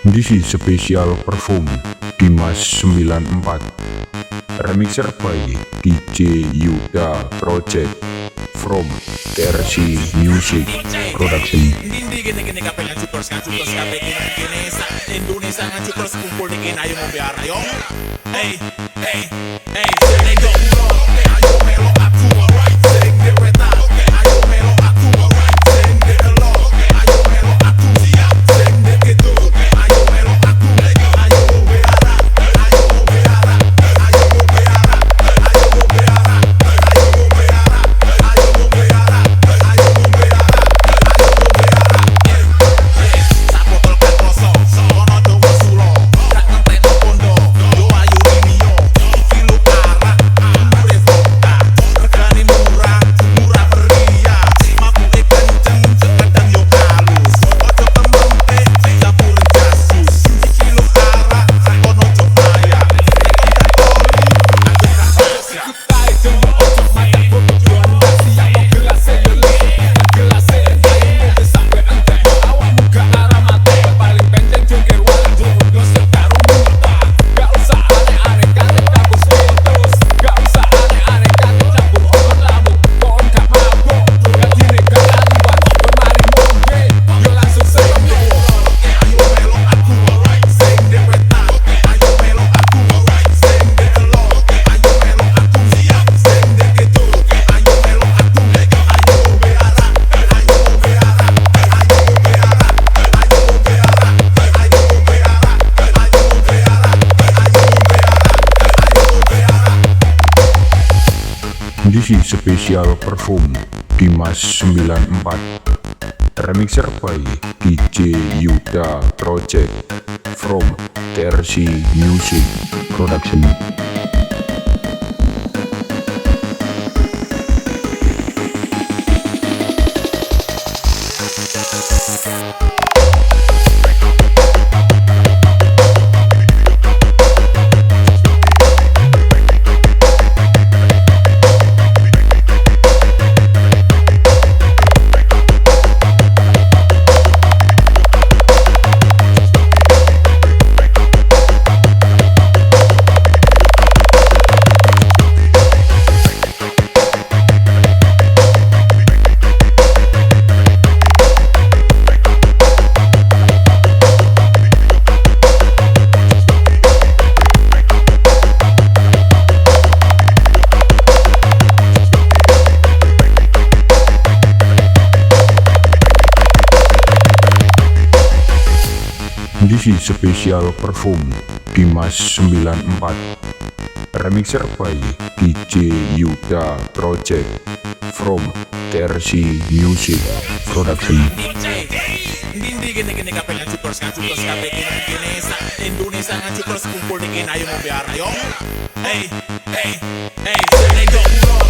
This is special perform Dimas 94, remixer by DJ Yuda Project from TRC Music Production. Gini kabeh ngajukers kabeh gini Indonesia ngajukers kumpul dingin ayo mau biar ayo. Hey, sing dong bro, ayo melo aku alright, sing the reta, ayo melo aku alright, sing the lo, ayo melo aku siap, sing the gitu, ayo melo aku, ayo mau biara, ayo mau biara, ayo mau biara, ayo mau biara, ayo mau biara, ayo mau biara, ayo mau biara. This is special perform Dimas 94, remixer by DJ Yuda Project from TRC Music Production. This is special perform Dimas 94, remixer by DJ Yuda Project from TRC Music Production. Gini kabeh ngajukers kabeh gini Indonesia ngajukers kumpul dingin ayo mau biar ayo. Hey, sing dong bro.